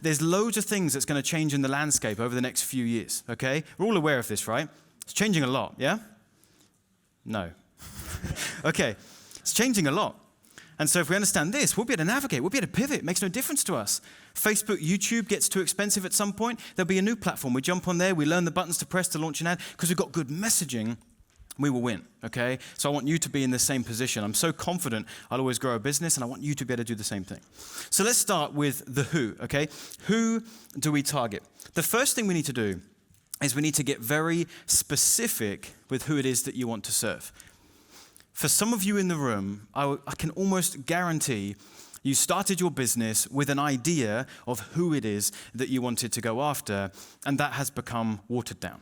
There's loads of things that's going to change in the landscape over the next few years, okay? We're all aware of this, right? It's changing a lot, yeah? No. Okay, it's changing a lot. And so if we understand this, we'll be able to navigate, we'll be able to pivot. It makes no difference to us. Facebook, YouTube gets too expensive at some point. There'll be a new platform. We jump on there, we learn the buttons to press to launch an ad. Because we've got good messaging, we will win, okay? So I want you to be in the same position. I'm so confident I'll always grow a business, and I want you to be able to do the same thing. So let's start with the who, okay? Who do we target? The first thing we need to do is we need to get very specific with who it is that you want to serve. For some of you in the room, I can almost guarantee you started your business with an idea of who it is that you wanted to go after, and that has become watered down.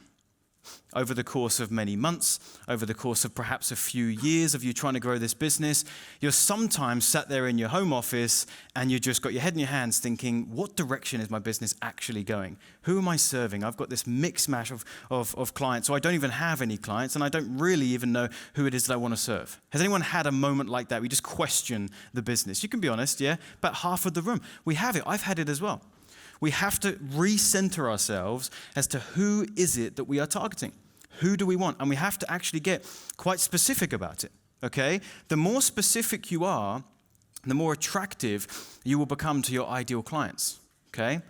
Over the course of many months, over the course of perhaps a few years of you trying to grow this business, you're sometimes sat there in your home office and you just got your head in your hands thinking, what direction is my business actually going? Who am I serving? I've got this mix mash of clients, so I don't even have any clients, and I don't really even know who it is that I want to serve. Has anyone had a moment like that? We just question the business. You can be honest, yeah? About half of the room. We have it. I've had it as well. We have to recenter ourselves as to who is it that we are targeting. Who do we want? And we have to actually get quite specific about it, okay? The more specific you are, the more attractive you will become to your ideal clients, okay?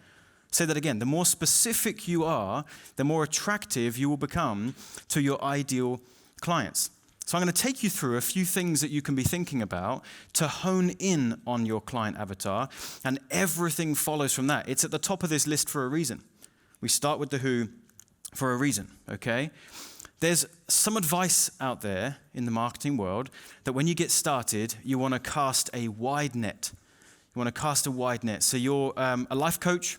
Say that again. The more specific you are, the more attractive you will become to your ideal clients. So I'm going to take you through a few things that you can be thinking about to hone in on your client avatar, and everything follows from that. It's at the top of this list for a reason. We start with the who for a reason, okay? There's some advice out there in the marketing world that when you get started, you want to cast a wide net. You want to cast a wide net. So you're a life coach.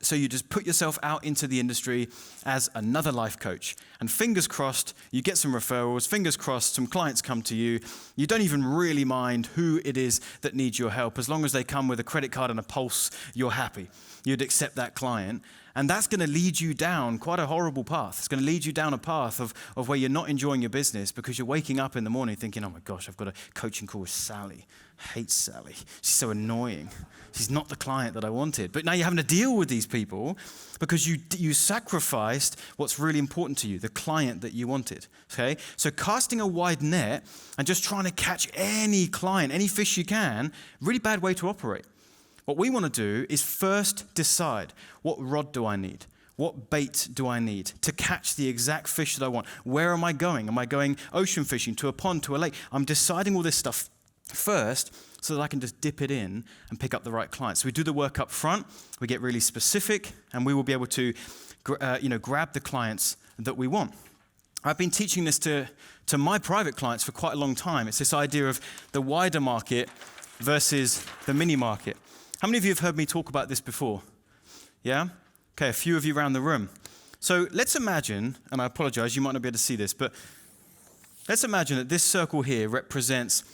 So you just put yourself out into the industry as another life coach. And fingers crossed, you get some referrals. Fingers crossed, some clients come to you. You don't even really mind who it is that needs your help. As long as they come with a credit card and a pulse, you're happy. You'd accept that client. And that's going to lead you down quite a horrible path. It's going to lead you down a path of where you're not enjoying your business because you're waking up in the morning thinking, oh my gosh, I've got a coaching call with Sally. I hate Sally. She's so annoying. She's not the client that I wanted. But now you're having to deal with these people because you sacrificed what's really important to you, the client that you wanted, okay? So casting a wide net and just trying to catch any client, any fish you can, really bad way to operate. What we want to do is first decide, what rod do I need? What bait do I need to catch the exact fish that I want? Where am I going? Am I going ocean fishing, to a pond, to a lake? I'm deciding all this stuff first so that I can just dip it in and pick up the right clients. So we do the work up front, we get really specific, and we will be able to grab the clients that we want. I've been teaching this to my private clients for quite a long time. It's this idea of the wider market versus the mini market. How many of you have heard me talk about this before? Yeah? Okay, a few of you around the room. So let's imagine, and I apologize, you might not be able to see this, but let's imagine that this circle here represents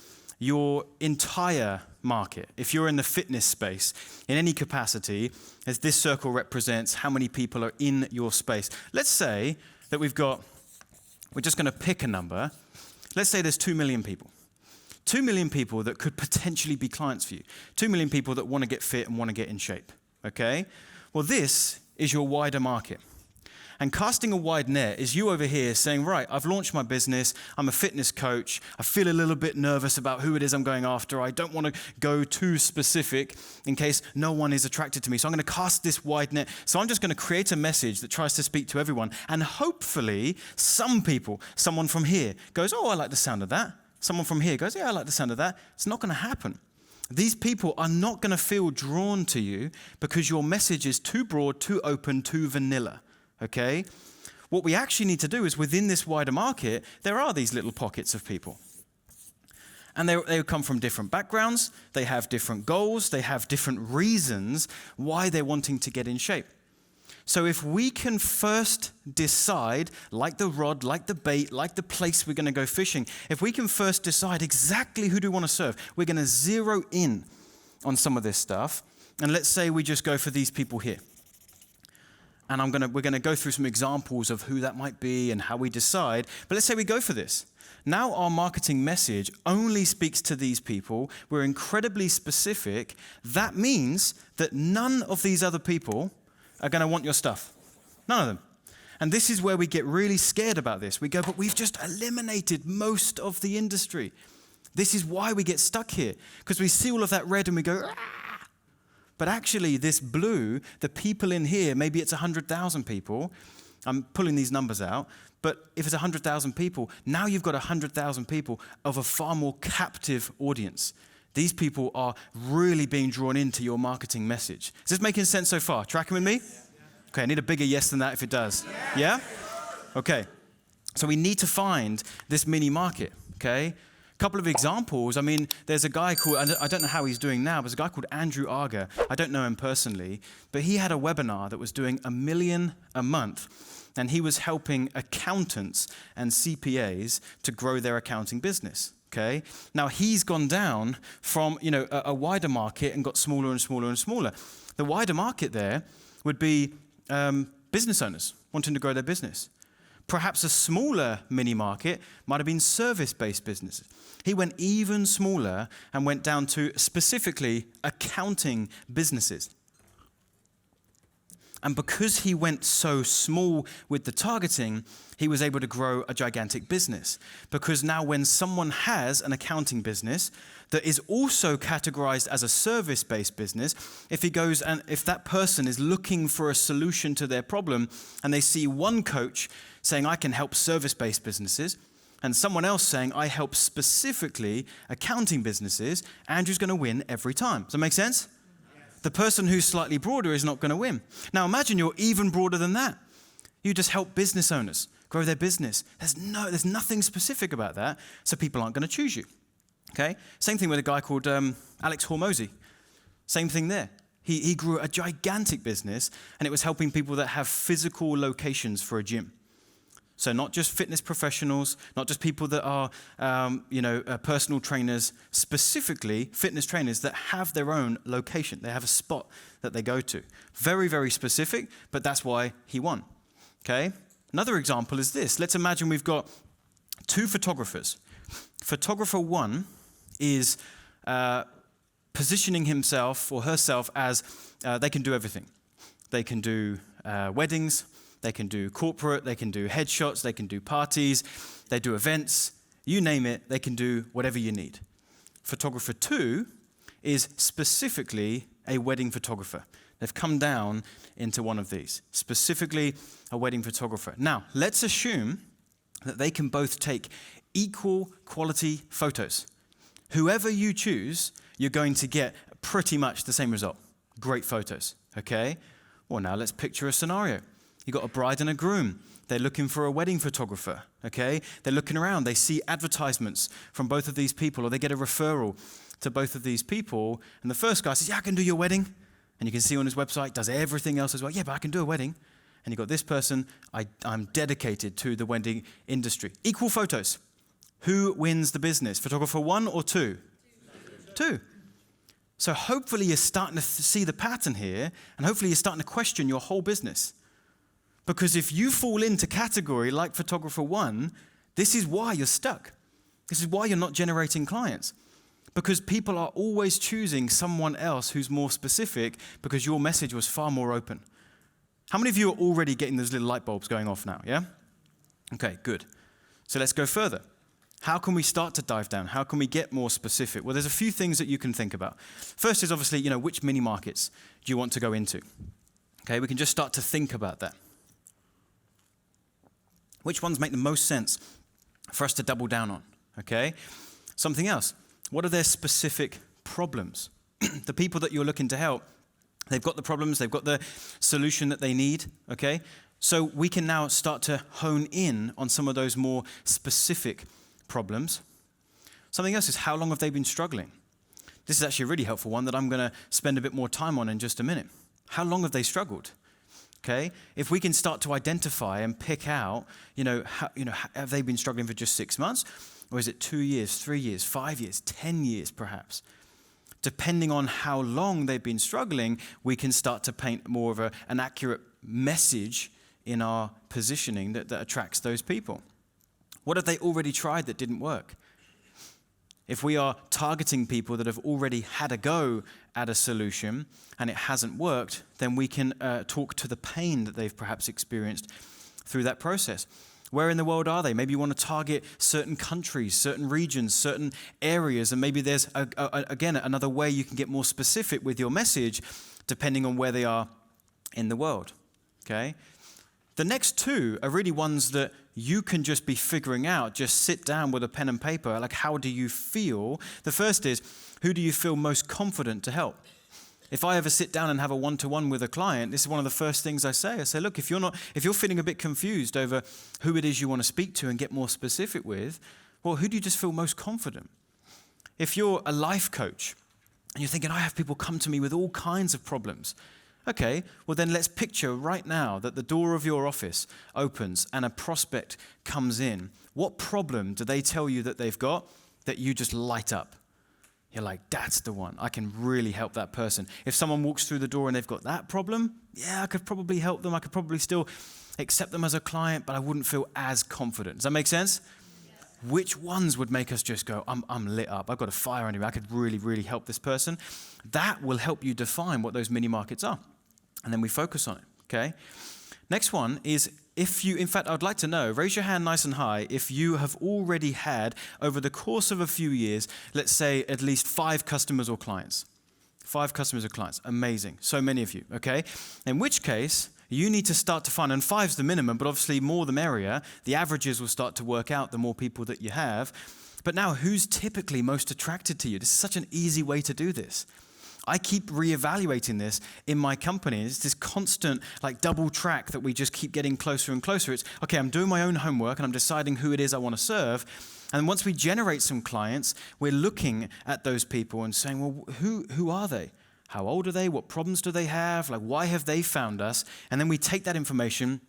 your entire market. If you're in the fitness space, in any capacity, as this circle represents how many people are in your space. Let's say that we're just going to pick a number. Let's say there's 2 million people. 2 million people that could potentially be clients for you. 2 million people that want to get fit and want to get in shape, okay? Well, this is your wider market. And casting a wide net is you over here saying, right, I've launched my business, I'm a fitness coach, I feel a little bit nervous about who it is I'm going after, I don't want to go too specific in case no one is attracted to me, so I'm going to cast this wide net. So I'm just going to create a message that tries to speak to everyone, and hopefully someone from here goes, oh, I like the sound of that. Someone from here goes, yeah, I like the sound of that. It's not going to happen. These people are not going to feel drawn to you because your message is too broad, too open, too vanilla, okay? What we actually need to do is within this wider market, there are these little pockets of people. And they come from different backgrounds, they have different goals, they have different reasons why they're wanting to get in shape. So if we can first decide, like the rod, like the bait, like the place we're going to go fishing, if we can first decide exactly who do we want to serve, we're going to zero in on some of this stuff. And let's say we just go for these people here. and we're gonna go through some examples of who that might be and how we decide. But let's say we go for this. Now our marketing message only speaks to these people. We're incredibly specific. That means that none of these other people are going to want your stuff. None of them. And this is where we get really scared about this. We go, but we've just eliminated most of the industry. This is why we get stuck here, because we see all of that red and we go, ah! But actually this blue, the people in here, maybe it's 100,000 people. I'm pulling these numbers out. But if it's 100,000 people, now you've got 100,000 people of a far more captive audience. These people are really being drawn into your marketing message. Is this making sense so far? Tracking with me? Okay, I need a bigger yes than that if it does. Yeah? Okay. So we need to find this mini market, okay? A couple of examples. I mean, there's a guy called, I don't know how he's doing now, but there's a guy called Andrew Arger. I don't know him personally, but he had a webinar that was doing $1 million a month. And he was helping accountants and CPAs to grow their accounting business, okay? Now, he's gone down from, a wider market and got smaller and smaller and smaller. The wider market there would be business owners wanting to grow their business. Perhaps a smaller mini market might have been service-based businesses. He went even smaller and went down to specifically accounting businesses. And because he went so small with the targeting, he was able to grow a gigantic business. Because now when someone has an accounting business that is also categorized as a service-based business, if he goes and if that person is looking for a solution to their problem and they see one coach saying, I can help service-based businesses, and someone else saying, I help specifically accounting businesses, Andrew's going to win every time. Does that make sense? The person who's slightly broader is not going to win. Now imagine you're even broader than that. You just help business owners grow their business. There's nothing specific about that, so people aren't going to choose you. Okay? Same thing with a guy called Alex Hormozy. Same thing there. He grew a gigantic business, and it was helping people that have physical locations for a gym. So not just fitness professionals, not just people that are, personal trainers, specifically fitness trainers that have their own location. They have a spot that they go to. Very, very specific, but that's why he won. Okay? Another example is this. Let's imagine we've got two photographers. Photographer one is positioning himself or herself as they can do everything. They can do weddings. They can do corporate, they can do headshots, they can do parties, they do events, you name it, they can do whatever you need. Photographer two is specifically a wedding photographer. They've come down into one of these, specifically a wedding photographer. Now, let's assume that they can both take equal quality photos. Whoever you choose, you're going to get pretty much the same result. Great photos, okay? Well, now let's picture a scenario. You've got a bride and a groom. They're looking for a wedding photographer, okay? They're looking around. They see advertisements from both of these people, or they get a referral to both of these people. And the first guy says, yeah, I can do your wedding. And you can see on his website, does everything else as well. Yeah, but I can do a wedding. And you've got this person, I'm dedicated to the wedding industry. Equal photos. Who wins the business? Photographer one or two? Two. So hopefully you're starting to see the pattern here, and hopefully you're starting to question your whole business. Because if you fall into category like photographer one, this is why you're stuck. This is why you're not generating clients. Because people are always choosing someone else who's more specific because your message was far more open. How many of you are already getting those little light bulbs going off now, yeah? Okay, good. So let's go further. How can we start to dive down? How can we get more specific? Well, there's a few things that you can think about. First is obviously, which mini markets do you want to go into? Okay, we can just start to think about that. Which ones make the most sense for us to double down on, okay? Something else. What are their specific problems? The people that you're looking to help, they've got the problems, they've got the solution that they need, okay? So we can now start to hone in on some of those more specific problems. Something else is, how long have they been struggling? This is actually a really helpful one that I'm going to spend a bit more time on in just a minute. How long have they struggled? Okay, if we can start to identify and pick out, have they been struggling for just 6 months? Or is it 2 years, 3 years, 5 years, 10 years perhaps? depending on how long they've been struggling, we can start to paint more of an accurate message in our positioning that attracts those people. What have they already tried that didn't work? If we are targeting people that have already had a go at a solution and it hasn't worked, then we can talk to the pain that they've perhaps experienced through that process. Where in the world are they? Maybe you want to target certain countries, certain regions, certain areas, and maybe there's, again, another way you can get more specific with your message depending on where they are in the world, okay? The next two are really ones that you can just be figuring out. Just sit down with a pen and paper. Like, how do you feel? The first is, who do you feel most confident to help? If I ever sit down and have a one-to-one with a client, this is one of the first things I say. I say, look, if you're feeling a bit confused over who it is you want to speak to and get more specific with, well, who do you just feel most confident? If you're a life coach and you're thinking, I have people come to me with all kinds of problems, okay, well then let's picture right now that the door of your office opens and a prospect comes in. What problem do they tell you that they've got that you just light up? You're like, that's the one. I can really help that person. If someone walks through the door and they've got that problem, yeah, I could probably help them. I could probably still accept them as a client, but I wouldn't feel as confident. Does that make sense? Yes. Which ones would make us just go, I'm lit up. I've got a fire under me. I could really, really help this person. That will help you define what those mini markets are. And then we focus on it, okay? Next one is, in fact, I'd like to know, raise your hand nice and high if you have already had, over the course of a few years, let's say at least 5 customers or clients. 5 customers or clients. Amazing. So many of you, okay? In which case, you need to start to find, and 5's the minimum, but obviously more the merrier. The averages will start to work out the more people that you have. But now, who's typically most attracted to you? This is such an easy way to do this. I keep reevaluating this in my company. It's this constant double track that we just keep getting closer and closer. It's, okay, I'm doing my own homework and I'm deciding who it is I want to serve. And once we generate some clients, we're looking at those people and saying, well, who are they? How old are they? What problems do they have? Why have they found us? And then we take that information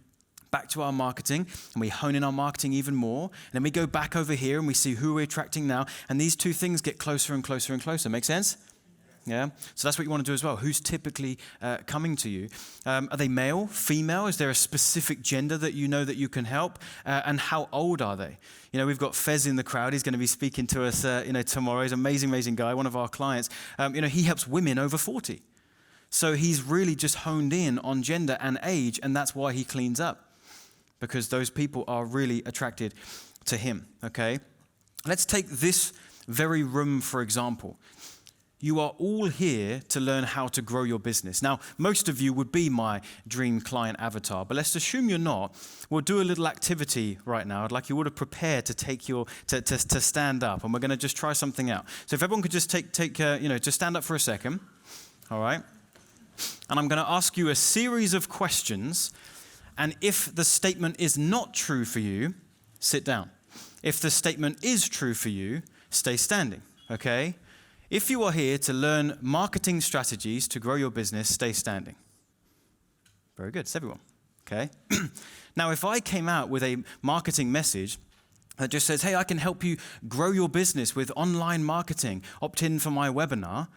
back to our marketing and we hone in our marketing even more. And then we go back over here and we see who we're attracting now. And these two things get closer and closer and closer. Make sense? Yeah, so that's what you want to do as well. Who's typically coming to you? Are they male, female? Is there a specific gender that you know that you can help? And how old are they? You know, we've got Fez in the crowd. He's going to be speaking to us, tomorrow. He's an amazing, amazing guy, one of our clients. He helps women over 40. So he's really just honed in on gender and age, and that's why he cleans up, because those people are really attracted to him, okay? Let's take this very room, for example. You are all here to learn how to grow your business. Now, most of you would be my dream client avatar, but let's assume you're not. We'll do a little activity right now. I'd like you all to prepare to take to stand up, and we're going to just try something out. So if everyone could just just stand up for a second, all right? And I'm going to ask you a series of questions, and if the statement is not true for you, sit down. If the statement is true for you, stay standing, okay? If you are here to learn marketing strategies to grow your business, stay standing. Very good. It's everyone. Okay? Now, if I came out with a marketing message that just says, hey, I can help you grow your business with online marketing, opt in for my webinar,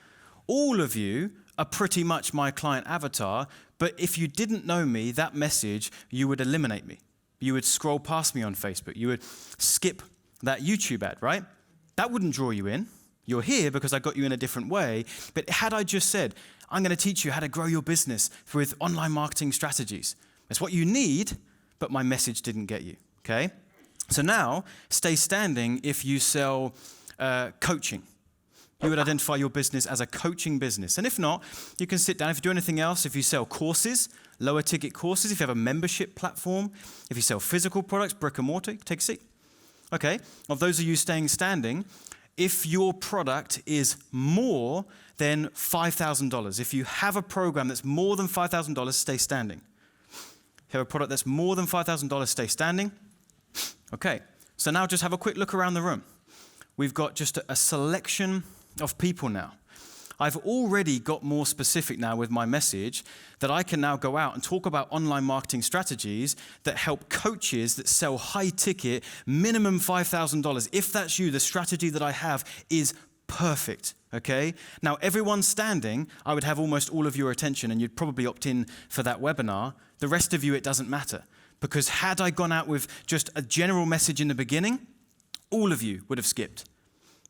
all of you are pretty much my client avatar, but if you didn't know me, that message, you would eliminate me. You would scroll past me on Facebook. You would skip that YouTube ad, right? That wouldn't draw you in. You're here because I got you in a different way. But had I just said, I'm going to teach you how to grow your business with online marketing strategies. It's what you need, but my message didn't get you, okay? So now, stay standing if you sell coaching. You would identify your business as a coaching business. And if not, you can sit down. If you do anything else, if you sell courses, lower ticket courses, if you have a membership platform, if you sell physical products, brick and mortar, take a seat. Okay, of those of you staying standing, if your product is more than $5,000, if you have a program that's more than $5,000, stay standing. If you have a product that's more than $5,000, stay standing. Okay, so now just have a quick look around the room. We've got just a selection of people now. I've already got more specific now with my message that I can now go out and talk about online marketing strategies that help coaches that sell high ticket, minimum $5,000. If that's you, the strategy that I have is perfect, okay? Now, everyone standing, I would have almost all of your attention, and you'd probably opt in for that webinar. The rest of you, it doesn't matter. Because had I gone out with just a general message in the beginning, all of you would have skipped.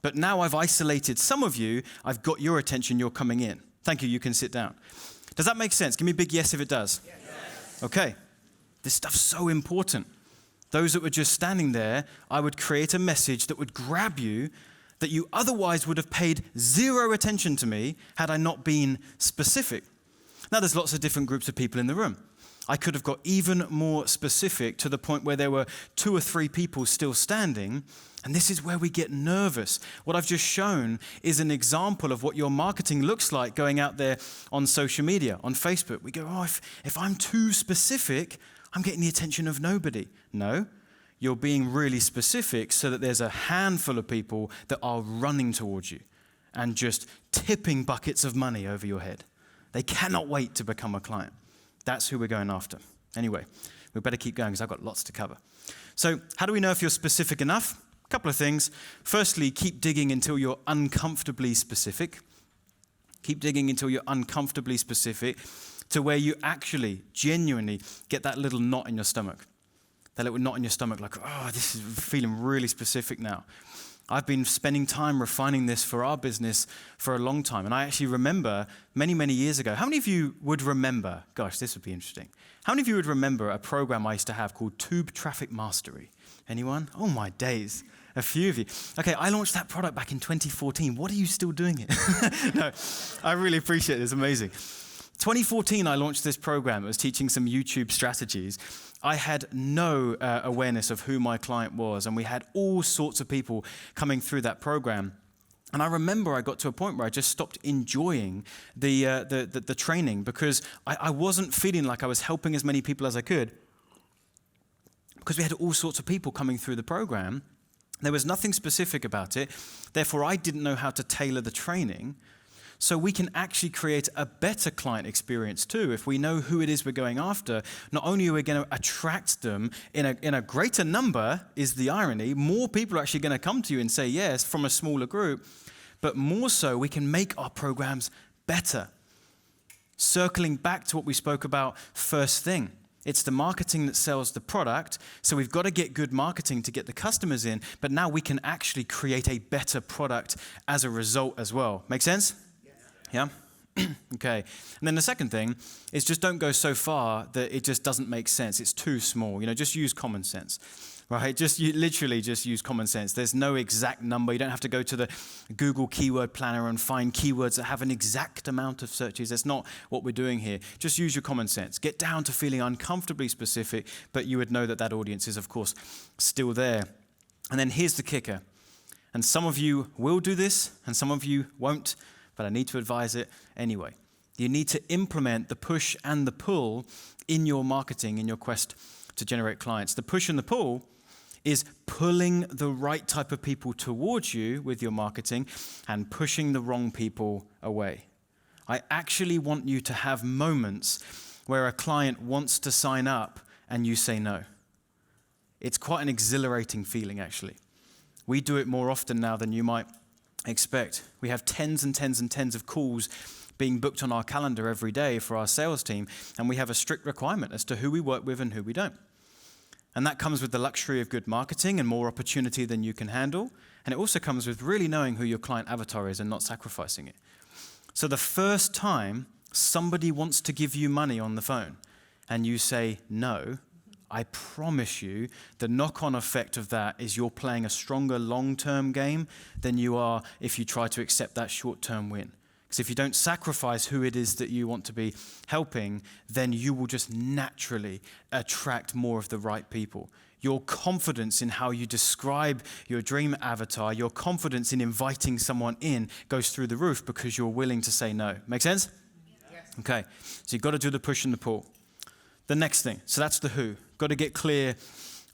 But now I've isolated some of you, I've got your attention, you're coming in. Thank you, you can sit down. Does that make sense? Give me a big yes if it does. Yes. Okay, this stuff's so important. Those that were just standing there, I would create a message that would grab you, that you otherwise would have paid zero attention to me had I not been specific. Now there's lots of different groups of people in the room. I could have got even more specific to the point where there were 2 or 3 people still standing, and this is where we get nervous. What I've just shown is an example of what your marketing looks like going out there on social media, on Facebook. We go, oh, if I'm too specific, I'm getting the attention of nobody. No, you're being really specific so that there's a handful of people that are running towards you and just tipping buckets of money over your head. They cannot wait to become a client. That's who we're going after. Anyway, we better keep going because I've got lots to cover. So how do we know if you're specific enough? A couple of things. Firstly, keep digging until you're uncomfortably specific. Keep digging until you're uncomfortably specific to where you actually, genuinely get that little knot in your stomach. That little knot in your stomach like, oh, this is feeling really specific now. I've been spending time refining this for our business for a long time. And I actually remember many, many years ago, how many of you would remember, gosh, this would be interesting. How many of you would remember a program I used to have called Tube Traffic Mastery? Anyone? Oh my days. A few of you. Okay, I launched that product back in 2014. What are you still doing it? No, I really appreciate it. It's amazing. 2014, I launched this program. It was teaching some YouTube strategies. I had no awareness of who my client was, and we had all sorts of people coming through that program. And I remember I got to a point where I just stopped enjoying the training because I wasn't feeling like I was helping as many people as I could because we had all sorts of people coming through the program. There was nothing specific about it. Therefore, I didn't know how to tailor the training. So we can actually create a better client experience too. If we know who it is we're going after, not only are we going to attract them in a greater number, is the irony, more people are actually going to come to you and say yes from a smaller group, but more so we can make our programs better. Circling back to what we spoke about first thing, it's the marketing that sells the product, so we've got to get good marketing to get the customers in, but now we can actually create a better product as a result as well. Make sense? Yeah? Okay. And then the second thing is just don't go so far that it just doesn't make sense. It's too small. Just use common sense, right? Literally just use common sense. There's no exact number. You don't have to go to the Google keyword planner and find keywords that have an exact amount of searches. That's not what we're doing here. Just use your common sense. Get down to feeling uncomfortably specific, but you would know that audience is, of course, still there. And then here's the kicker. And some of you will do this, and some of you won't. But I need to advise it anyway. You need to implement the push and the pull in your marketing, in your quest to generate clients. The push and the pull is pulling the right type of people towards you with your marketing and pushing the wrong people away. I actually want you to have moments where a client wants to sign up and you say no. It's quite an exhilarating feeling, actually. We do it more often now than you might expect. We have tens and tens and tens of calls being booked on our calendar every day for our sales team, and we have a strict requirement as to who we work with and who we don't. And that comes with the luxury of good marketing and more opportunity than you can handle, and it also comes with really knowing who your client avatar is and not sacrificing it. So the first time somebody wants to give you money on the phone and you say no, I promise you the knock-on effect of that is you're playing a stronger long-term game than you are if you try to accept that short-term win. Because if you don't sacrifice who it is that you want to be helping, then you will just naturally attract more of the right people. Your confidence in how you describe your dream avatar, your confidence in inviting someone in goes through the roof because you're willing to say no. Make sense? Yes. Okay, so you've got to do the push and the pull. The next thing, so that's the who. Got to get clear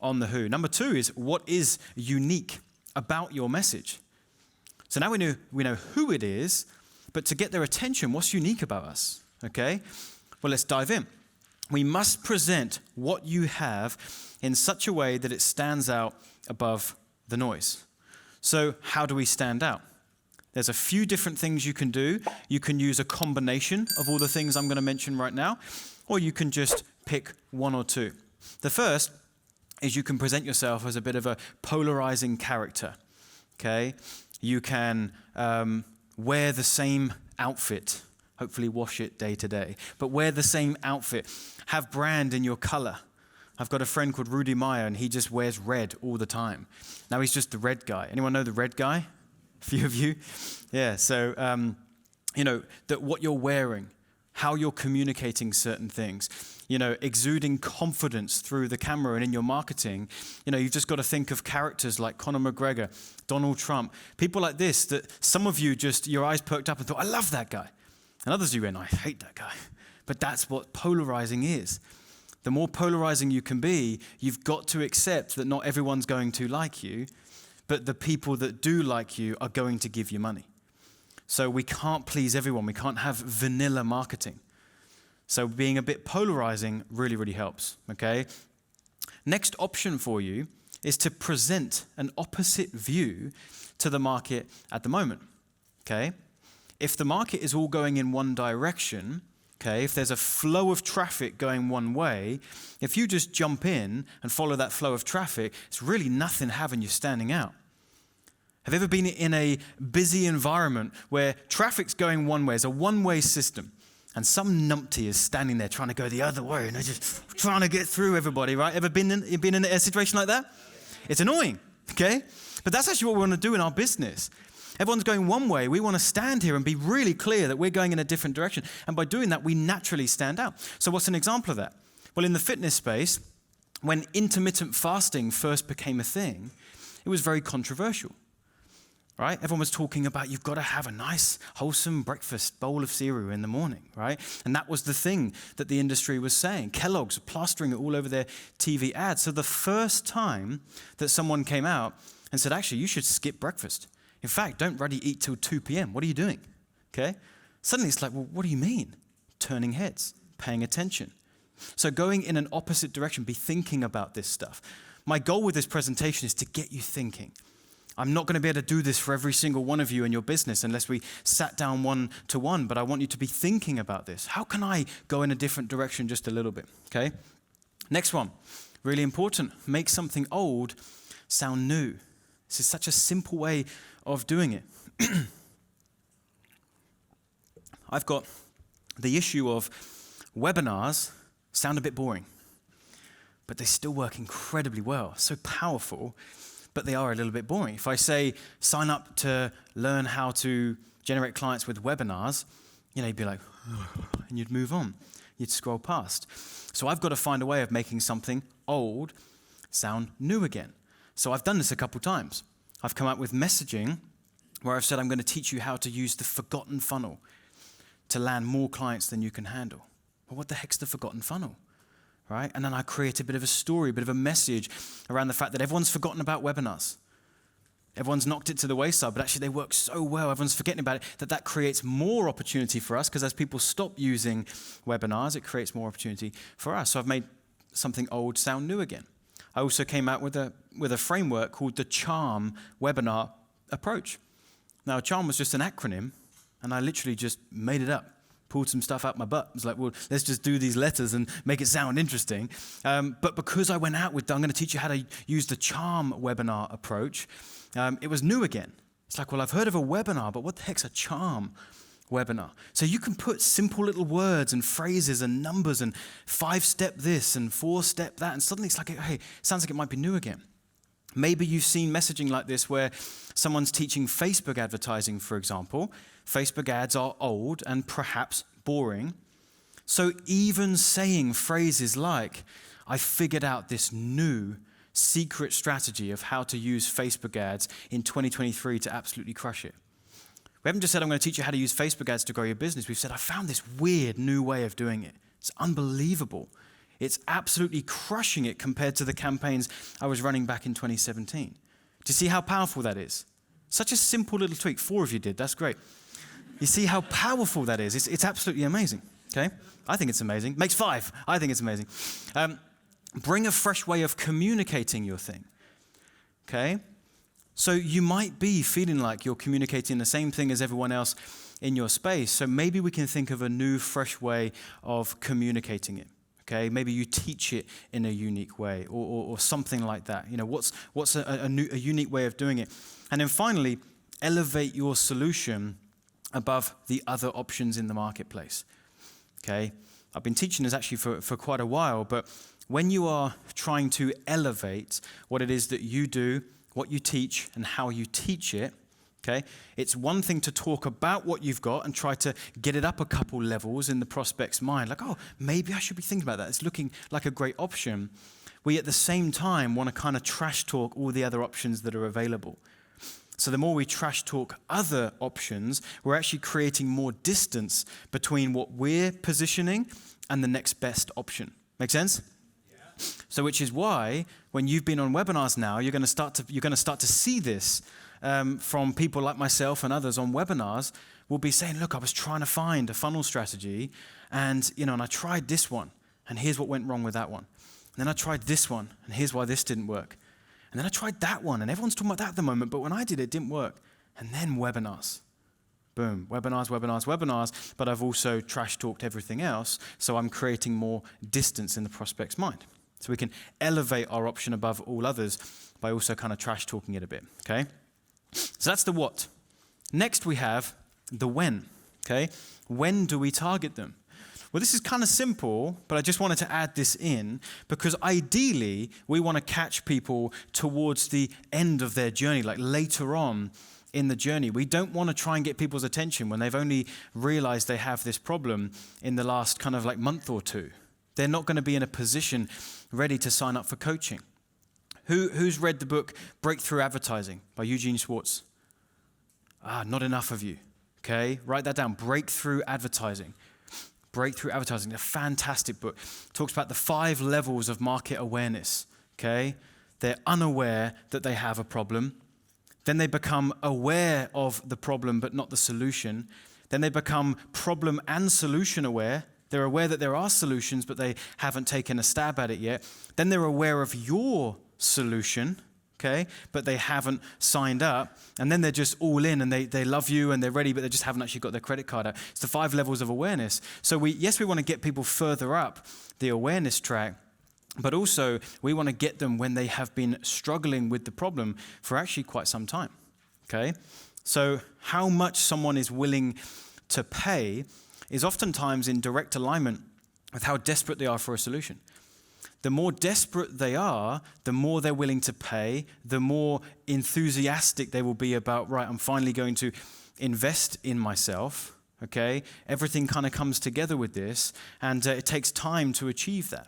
on the who. Number 2 is what is unique about your message. So now we know who it is, but to get their attention, what's unique about us? Okay? Well, let's dive in. We must present what you have in such a way that it stands out above the noise. So how do we stand out? There's a few different things you can do. You can use a combination of all the things I'm going to mention right now, or you can just pick one or two. The first is you can present yourself as a bit of a polarizing character, okay? You can wear the same outfit, hopefully wash it day to day, but wear the same outfit, have brand in your color. I've got a friend called Rudy Meyer, and he just wears red all the time. Now he's just the red guy. Anyone know the red guy? A few of you? Yeah, so, that what you're wearing, how you're communicating certain things, exuding confidence through the camera and in your marketing. You've just got to think of characters like Conor McGregor, Donald Trump, people like this, that some of you just, your eyes perked up and thought, I love that guy. And others of you went, I hate that guy. But that's what polarizing is. The more polarizing you can be, you've got to accept that not everyone's going to like you, but the people that do like you are going to give you money. So we can't please everyone. We can't have vanilla marketing. So being a bit polarizing really, really helps, okay? Next option for you is to present an opposite view to the market at the moment, okay? If the market is all going in one direction, okay, if there's a flow of traffic going one way, if you just jump in and follow that flow of traffic, it's really nothing having you standing out. Have you ever been in a busy environment where traffic's going one way, it's a one-way system, and some numpty is standing there trying to go the other way, and they're just trying to get through everybody, right? Ever been in a situation like that? It's annoying, okay? But that's actually what we want to do in our business. Everyone's going one way. We want to stand here and be really clear that we're going in a different direction. And by doing that, we naturally stand out. So what's an example of that? Well, in the fitness space, when intermittent fasting first became a thing, it was very controversial, right? Everyone was talking about you've got to have a nice, wholesome breakfast bowl of cereal in the morning, right? And that was the thing that the industry was saying. Kellogg's plastering it all over their TV ads. So the first time that someone came out and said, actually, you should skip breakfast. In fact, don't really eat till 2 p.m. What are you doing? Okay? Suddenly it's like, well, what do you mean? Turning heads, paying attention. So going in an opposite direction, be thinking about this stuff. My goal with this presentation is to get you thinking. I'm not going to be able to do this for every single one of you in your business unless we sat down one-to-one, but I want you to be thinking about this. How can I go in a different direction just a little bit? Okay? Next one, really important. Make something old sound new. This is such a simple way of doing it. I've got the issue of webinars sound a bit boring, but they still work incredibly well. So powerful, but they are a little bit boring. If I say, sign up to learn how to generate clients with webinars, you'd be like, and you'd move on. You'd scroll past. So I've got to find a way of making something old sound new again. So I've done this a couple times. I've come up with messaging where I've said I'm going to teach you how to use the forgotten funnel to land more clients than you can handle. Well, what the heck's the forgotten funnel, right? And then I create a bit of a story, a bit of a message around the fact that everyone's forgotten about webinars. Everyone's knocked it to the wayside, but actually they work so well, everyone's forgetting about it, that creates more opportunity for us, because as people stop using webinars, it creates more opportunity for us. So I've made something old sound new again. I also came out with a framework called the CHARM webinar approach. Now, CHARM was just an acronym, and I literally just made it up, pulled some stuff out my butt. I was like, well, let's just do these letters and make it sound interesting. But because I went out with, I'm going to teach you how to use the CHARM webinar approach, it was new again. It's like, well, I've heard of a webinar, but what the heck's a CHARM webinar? So you can put simple little words and phrases and numbers and 5-step this and 4-step that, and suddenly it's like, hey, it sounds like it might be new again. Maybe you've seen messaging like this where someone's teaching Facebook advertising, for example. Facebook ads are old and perhaps boring. So even saying phrases like, I figured out this new secret strategy of how to use Facebook ads in 2023 to absolutely crush it. We haven't just said, I'm going to teach you how to use Facebook ads to grow your business. We've said, I found this weird new way of doing it. It's unbelievable. It's absolutely crushing it compared to the campaigns I was running back in 2017. Do you see how powerful that is? Such a simple little tweak. 4 of you did. That's great. You see how powerful that is. It's absolutely amazing. Okay? I think it's amazing. Makes 5. I think it's amazing. Bring a fresh way of communicating your thing. Okay? So you might be feeling like you're communicating the same thing as everyone else in your space. So maybe we can think of a new, fresh way of communicating it. Okay, maybe you teach it in a unique way, or something like that. You know, what's a unique way of doing it? And then finally, elevate your solution above the other options in the marketplace. Okay, I've been teaching this actually for quite a while, but when you are trying to elevate what it is that you do, what you teach, and how you teach it, okay, it's one thing to talk about what you've got and try to get it up a couple levels in the prospect's mind. Like, oh, maybe I should be thinking about that. It's looking like a great option. We at the same time want to kind of trash talk all the other options that are available. So the more we trash talk other options, we're actually creating more distance between what we're positioning and the next best option. Make sense? Yeah. So which is why when you've been on webinars now, you're going to start to see this from people like myself and others on webinars. Will be saying, look, I was trying to find a funnel strategy, and I tried this one, and here's what went wrong with that one. And then I tried this one, and here's why this didn't work. And then I tried that one, and everyone's talking about that at the moment, but when I did it didn't work. And then webinars. Boom, webinars, but I've also trash talked everything else, so I'm creating more distance in the prospect's mind. So we can elevate our option above all others by also kind of trash talking it a bit, okay? So that's the what. Next we have the when, okay? When do we target them? Well, this is kind of simple, but I just wanted to add this in because ideally we want to catch people towards the end of their journey, like later on in the journey. We don't want to try and get people's attention when they've only realized they have this problem in the last kind of like month or two. They're not going to be in a position ready to sign up for coaching. Who's read the book Breakthrough Advertising by Eugene Schwartz? Not enough of you. Okay, write that down. Breakthrough Advertising. Breakthrough Advertising, a fantastic book. Talks about the 5 levels of market awareness. Okay, they're unaware that they have a problem. Then they become aware of the problem but not the solution. Then they become problem and solution aware. They're aware that there are solutions but they haven't taken a stab at it yet. Then they're aware of your solution, okay, but they haven't signed up. And then they're just all in and they love you and they're ready, but they just haven't actually got their credit card out. It's the 5 levels of awareness. So we want to get people further up the awareness track, but also we want to get them when they have been struggling with the problem for actually quite some time, okay? So how much someone is willing to pay is oftentimes in direct alignment with how desperate they are for a solution. The more desperate they are, the more they're willing to pay, the more enthusiastic they will be about, right, I'm finally going to invest in myself, okay? Everything kind of comes together with this, and it takes time to achieve that.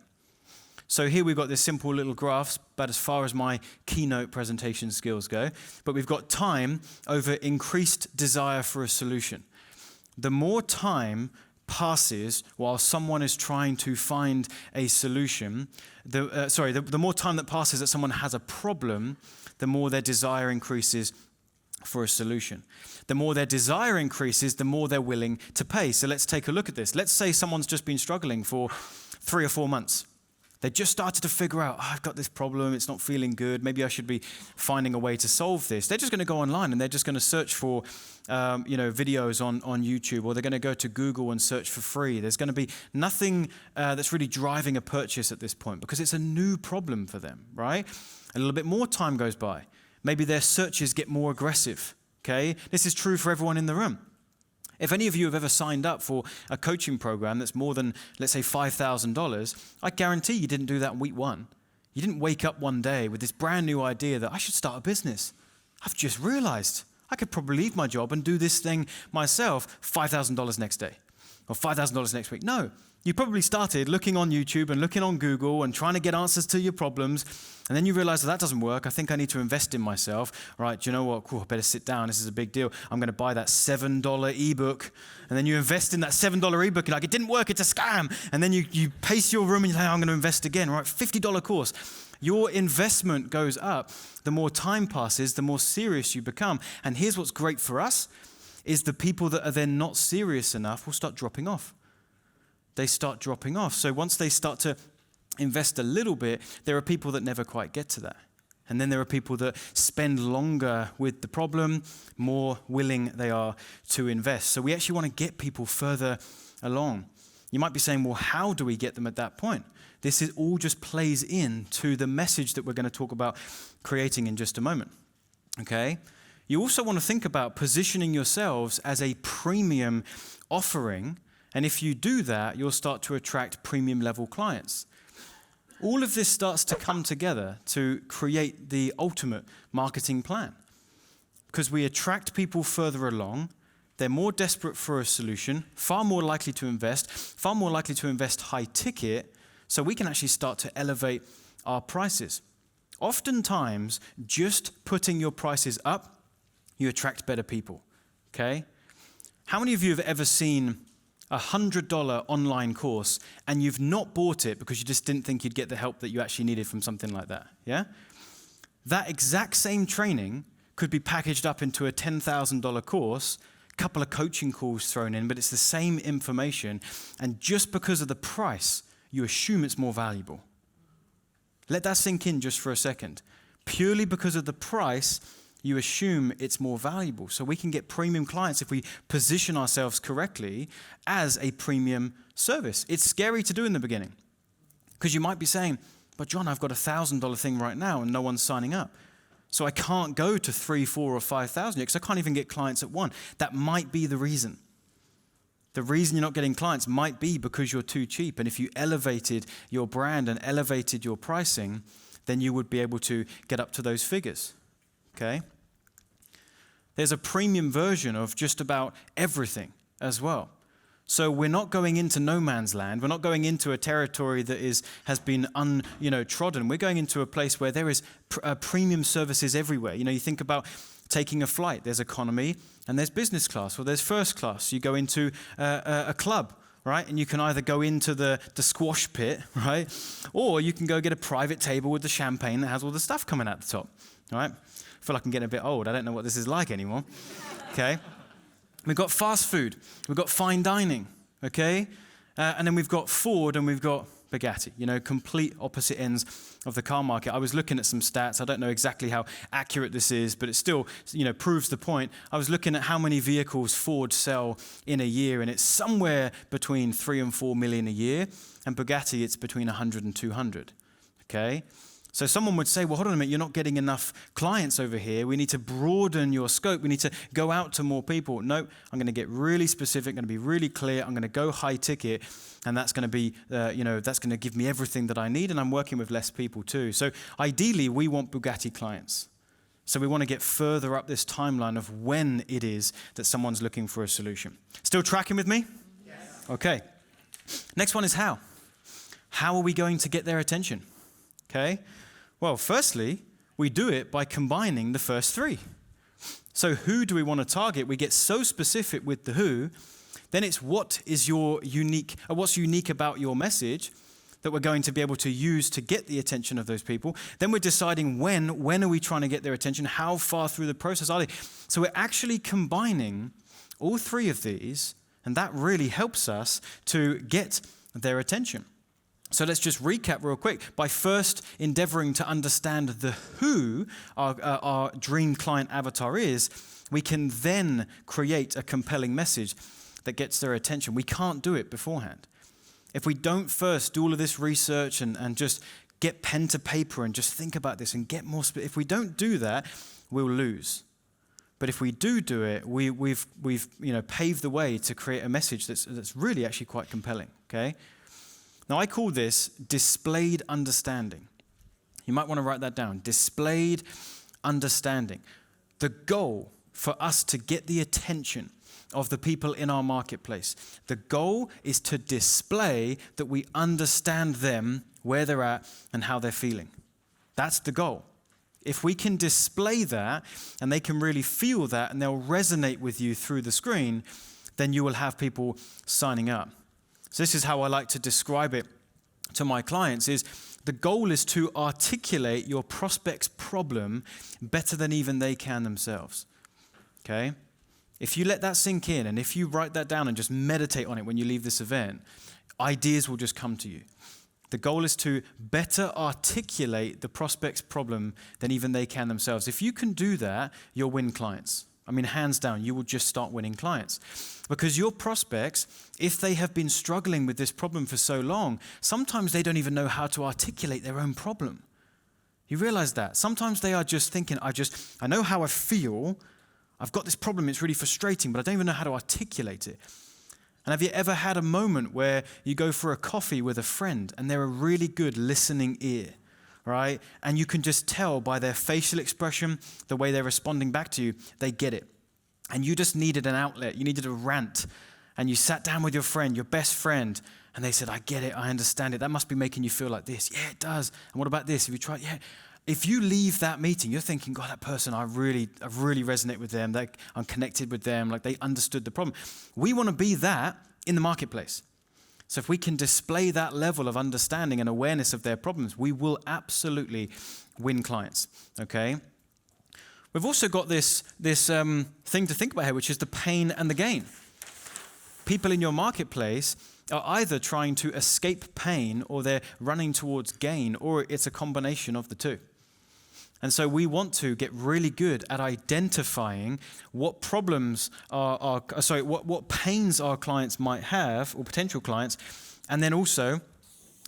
So here we've got this simple little graph, about as far as my keynote presentation skills go, but we've got time over increased desire for a solution. The more time passes while someone is trying to find a solution, the more time that passes that someone has a problem, the more their desire increases for a solution. The more their desire increases, the more they're willing to pay. So let's take a look at this. Let's say someone's just been struggling for 3 or 4 months. They just started to figure out, I've got this problem, it's not feeling good, maybe I should be finding a way to solve this. They're just going to go online and they're just going to search for videos on YouTube, or they're going to go to Google and search for free. There's going to be nothing that's really driving a purchase at this point because it's a new problem for them, right? A little bit more time goes by. Maybe their searches get more aggressive, okay? This is true for everyone in the room. If any of you have ever signed up for a coaching program that's more than, let's say, $5,000, I guarantee you didn't do that in week 1. You didn't wake up one day with this brand new idea that I should start a business. I've just realized I could probably leave my job and do this thing myself, $5,000 next day or $5,000 next week. No, you probably started looking on YouTube and looking on Google and trying to get answers to your problems. And then you realize that doesn't work. I think I need to invest in myself. All right, do you know what? Cool, I better sit down. This is a big deal. I'm going to buy that $7 ebook. And then you invest in that $7 ebook. You're like, it didn't work. It's a scam. And then you pace your room and you're like, I'm going to invest again. All right, $50 course. Your investment goes up. The more time passes, the more serious you become. And here's what's great for us is the people that are then not serious enough will start dropping off. They start dropping off. So once they start to invest a little bit, there are people that never quite get to that. And then there are people that spend longer with the problem, more willing they are to invest. So we actually want to get people further along. You might be saying, well, how do we get them at that point? This is all just plays into the message that we're going to talk about creating in just a moment. Okay? You also want to think about positioning yourselves as a premium offering. And if you do that, you'll start to attract premium level clients. All of this starts to come together to create the ultimate marketing plan. Because we attract people further along, they're more desperate for a solution, far more likely to invest high ticket, so we can actually start to elevate our prices. Oftentimes, just putting your prices up, you attract better people, okay? How many of you have ever seen a $100 online course and you've not bought it because you just didn't think you'd get the help that you actually needed from something like that, yeah? That exact same training could be packaged up into a $10,000 course, a couple of coaching calls thrown in, but it's the same information, and just because of the price, you assume it's more valuable. Let that sink in just for a second. Purely because of the price, you assume it's more valuable. So we can get premium clients if we position ourselves correctly as a premium service. It's scary to do in the beginning because you might be saying, but John, I've got a $1,000 thing right now and no one's signing up. So I can't go to 3, 4, or 5,000 because I can't even get clients at one. That might be the reason. The reason you're not getting clients might be because you're too cheap. And if you elevated your brand and elevated your pricing, then you would be able to get up to those figures. Okay? There's a premium version of just about everything as well. So we're not going into no man's land. We're not going into a territory that has been trodden. We're going into a place where there is premium services everywhere. You think about taking a flight. There's economy and there's business class, or there's first class. You go into a club, right? And you can either go into the squash pit, right? Or you can go get a private table with the champagne that has all the stuff coming out the top, right? I feel like I'm getting a bit old. I don't know what this is like anymore. Okay? We've got fast food. We've got fine dining. Okay? And then we've got Ford and we've got Bugatti. Complete opposite ends of the car market. I was looking at some stats. I don't know exactly how accurate this is, but it still, proves the point. I was looking at how many vehicles Ford sell in a year, and it's somewhere between 3 and 4 million a year. And Bugatti, it's between 100 and 200. Okay? So someone would say, well, hold on a minute, you're not getting enough clients over here. We need to broaden your scope. We need to go out to more people. No, I'm going to get really specific. I'm going to be really clear. I'm going to go high ticket, and that's going to be, that's going to give me everything that I need, and I'm working with less people too. So ideally, we want Bugatti clients. So we want to get further up this timeline of when it is that someone's looking for a solution. Still tracking with me? Yes. Okay. Next one is how. How are we going to get their attention? Okay. Well, firstly, we do it by combining the first three. So who do we want to target? We get so specific with the who, then it's what's unique about your message that we're going to be able to use to get the attention of those people. Then we're deciding when are we trying to get their attention? How far through the process are they? So we're actually combining all three of these, and that really helps us to get their attention. So let's just recap real quick. By first endeavoring to understand the who our dream client avatar is, we can then create a compelling message that gets their attention. We can't do it beforehand. If we don't first do all of this research and just get pen to paper and just think about this and get more, if we don't do that, we'll lose. But if we do it, we've paved the way to create a message that's really actually quite compelling. Okay. Now, I call this displayed understanding. You might want to write that down. Displayed understanding. The goal for us to get the attention of the people in our marketplace, the goal is to display that we understand them, where they're at, and how they're feeling. That's the goal. If we can display that, and they can really feel that, and they'll resonate with you through the screen, then you will have people signing up. So this is how I like to describe it to my clients, is the goal is to articulate your prospect's problem better than even they can themselves. Okay? If you let that sink in, and if you write that down and just meditate on it when you leave this event, ideas will just come to you. The goal is to better articulate the prospect's problem than even they can themselves. If you can do that, you'll win clients. I mean, hands down, you will just start winning clients. Because your prospects, if they have been struggling with this problem for so long, sometimes they don't even know how to articulate their own problem. You realize that? Sometimes they are just thinking, I know how I feel. I've got this problem. It's really frustrating, but I don't even know how to articulate it. And have you ever had a moment where you go for a coffee with a friend and they're a really good listening ear, right? And you can just tell by their facial expression, the way they're responding back to you, they get it. And you just needed an outlet. You needed a rant. And you sat down with your friend, your best friend, and they said, I get it, I understand it. That must be making you feel like this. Yeah, it does. And what about this? Have you tried? Yeah. If you leave that meeting, you're thinking, God, that person, I really resonate with them. I'm connected with them. Like they understood the problem. We want to be that in the marketplace. So if we can display that level of understanding and awareness of their problems, we will absolutely win clients, okay? We've also got this thing to think about here, which is the pain and the gain. People in your marketplace are either trying to escape pain or they're running towards gain, or it's a combination of the two. And so we want to get really good at identifying what problems what pains our clients might have, or potential clients, and then also,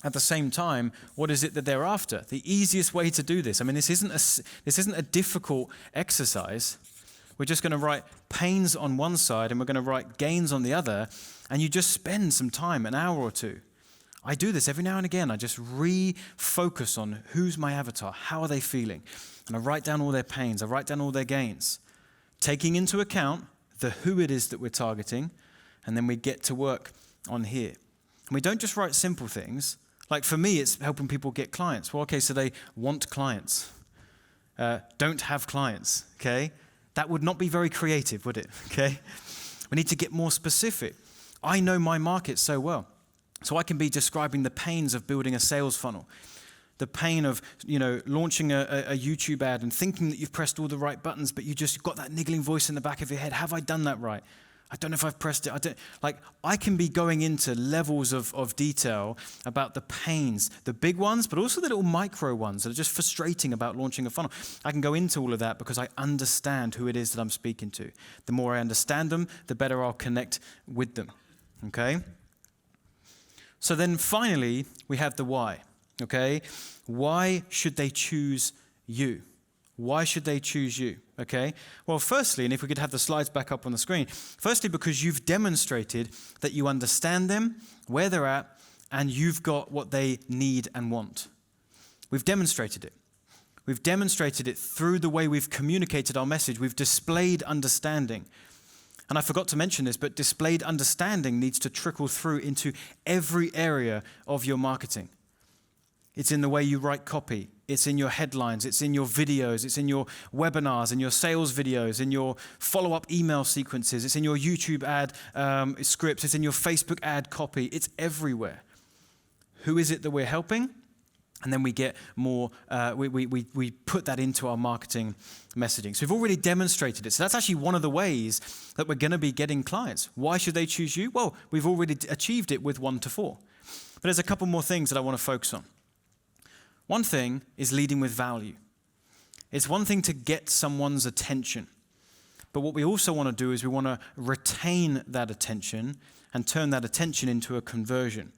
at the same time, what is it that they're after? The easiest way to do this, I mean, this isn't a difficult exercise. We're just going to write pains on one side and we're going to write gains on the other, and you just spend some time, an hour or two. I do this every now and again. I just refocus on who's my avatar, how are they feeling? And I write down all their pains, I write down all their gains, taking into account the who it is that we're targeting, and then we get to work on here. And we don't just write simple things. Like for me, it's helping people get clients. Well, okay, so they want clients, don't have clients, okay? That would not be very creative, would it? Okay? We need to get more specific. I know my market so well. So I can be describing the pains of building a sales funnel, the pain of, launching a YouTube ad and thinking that you've pressed all the right buttons, but you've got that niggling voice in the back of your head. Have I done that right? I don't know if I've pressed it. I can be going into levels of detail about the pains, the big ones, but also the little micro ones that are just frustrating about launching a funnel. I can go into all of that because I understand who it is that I'm speaking to. The more I understand them, the better I'll connect with them. Okay? So then finally, we have the why. Okay? Why should they choose you? Why should they choose you? Okay? Well, firstly, and if we could have the slides back up on the screen, firstly, because you've demonstrated that you understand them, where they're at, and you've got what they need and want. We've demonstrated it. We've demonstrated it through the way we've communicated our message. We've displayed understanding. And I forgot to mention this, but displayed understanding needs to trickle through into every area of your marketing. It's in the way you write copy. It's in your headlines. It's in your videos. It's in your webinars, in your sales videos, in your follow-up email sequences. It's in your YouTube ad scripts. It's in your Facebook ad copy. It's everywhere. Who is it that we're helping? And then we get more, we put that into our marketing messaging. So we've already demonstrated it. So that's actually one of the ways that we're going to be getting clients. Why should they choose you? Well, we've already achieved it with 1 to 4. But there's a couple more things that I want to focus on. One thing is leading with value. It's one thing to get someone's attention. But what we also want to do is we want to retain that attention and turn that attention into a conversion.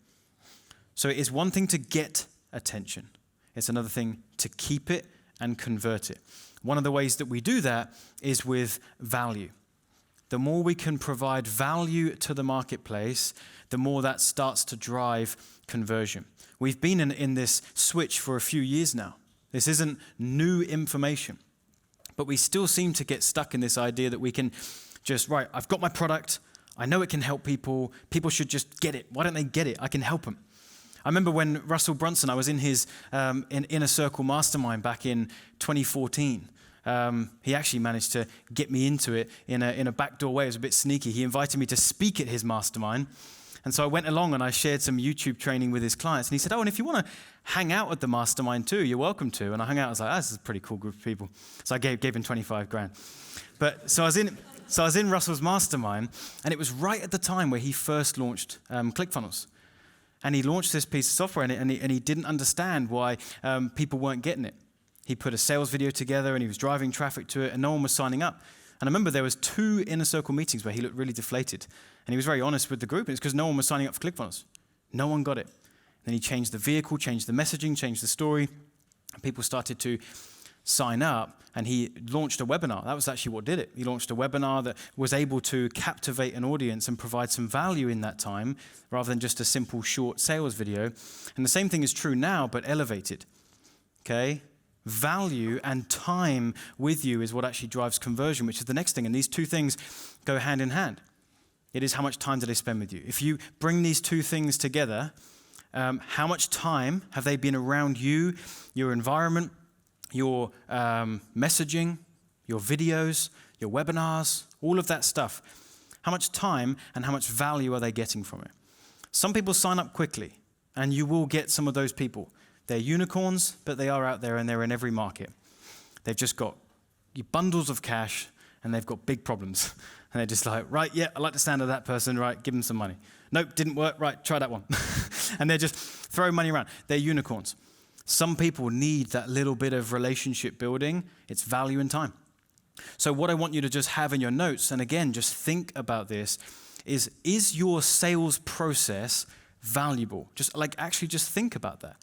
So it is one thing to get attention. It's another thing to keep it and convert it. One of the ways that we do that is with value. The more we can provide value to the marketplace, the more that starts to drive conversion. We've been in this switch for a few years now. This isn't new information. But we still seem to get stuck in this idea that we can just, right, I've got my product. I know it can help people. People should just get it. Why don't they get it? I can help them. I remember when Russell Brunson, I was in his Inner Circle Mastermind back in 2014. He actually managed to get me into it in a backdoor way. It was a bit sneaky. He invited me to speak at his mastermind. And so I went along and I shared some YouTube training with his clients. And he said, and if you want to hang out at the mastermind too, you're welcome to. And I hung out. I was like, this is a pretty cool group of people. So I gave him 25 grand. But so I was in Russell's mastermind, and it was right at the time where he first launched ClickFunnels. And he launched this piece of software, and he didn't understand why people weren't getting it. He put a sales video together, and he was driving traffic to it, and no one was signing up. And I remember there was 2 inner circle meetings where he looked really deflated. And he was very honest with the group, and it's because no one was signing up for ClickFunnels. No one got it. Then he changed the vehicle, changed the messaging, changed the story, and people started to sign up, and he launched a webinar. That was actually what did it. He launched a webinar that was able to captivate an audience and provide some value in that time, rather than just a simple short sales video. And the same thing is true now, but elevated. Okay? Value and time with you is what actually drives conversion, which is the next thing. And these 2 things go hand in hand. It is how much time do they spend with you. If you bring these 2 things together, how much time have they been around you, your environment, your messaging, your videos, your webinars, all of that stuff? How much time and how much value are they getting from it? Some people sign up quickly, and you will get some of those people. They're unicorns, but they are out there and they're in every market. They've just got bundles of cash and they've got big problems. And they're just like, right, yeah, I like the sound of that person, right, give them some money. Nope, didn't work, right, try that one. And they're just throwing money around. They're unicorns. Some people need that little bit of relationship building. It's value and time. So what I want you to just have in your notes, and again, just think about this, is your sales process valuable? Actually just think about that.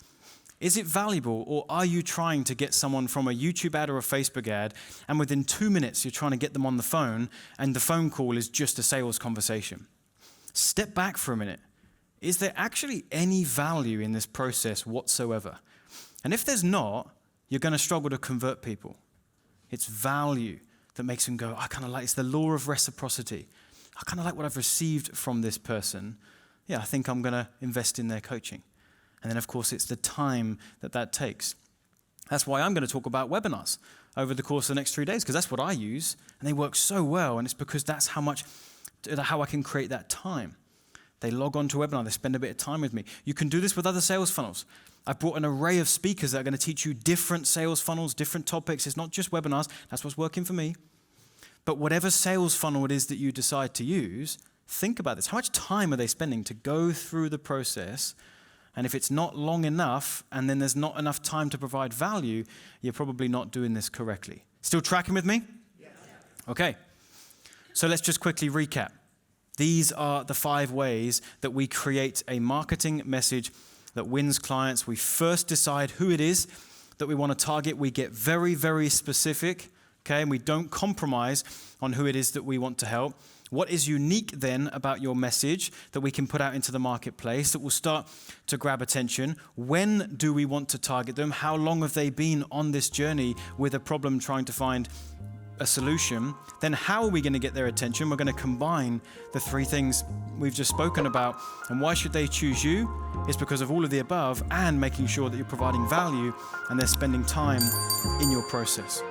Is it valuable, or are you trying to get someone from a YouTube ad or a Facebook ad, and within 2 minutes you're trying to get them on the phone, and the phone call is just a sales conversation? Step back for a minute. Is there actually any value in this process whatsoever? And if there's not, you're going to struggle to convert people. It's value that makes them go, I kind of like, it's the law of reciprocity. I kind of like what I've received from this person. Yeah, I think I'm going to invest in their coaching. And then, of course, it's the time that takes. That's why I'm going to talk about webinars over the course of the next 3 days, because that's what I use, and they work so well, and it's because that's how I can create that time. They log on to a webinar, they spend a bit of time with me. You can do this with other sales funnels. I've brought an array of speakers that are going to teach you different sales funnels, different topics. It's not just webinars. That's what's working for me. But whatever sales funnel it is that you decide to use, think about this. How much time are they spending to go through the process? And if it's not long enough, and then there's not enough time to provide value, you're probably not doing this correctly. Still tracking with me? Yeah. Okay. So let's just quickly recap. These are the 5 ways that we create a marketing message that wins clients. We first decide who it is that we want to target. We get very, very specific, okay? And we don't compromise on who it is that we want to help. What is unique then about your message that we can put out into the marketplace that will start to grab attention? When do we want to target them? How long have they been on this journey with a problem trying to find a solution? Then how are we going to get their attention? We're going to combine the 3 things we've just spoken about. And why should they choose you? It's because of all of the above and making sure that you're providing value and they're spending time in your process.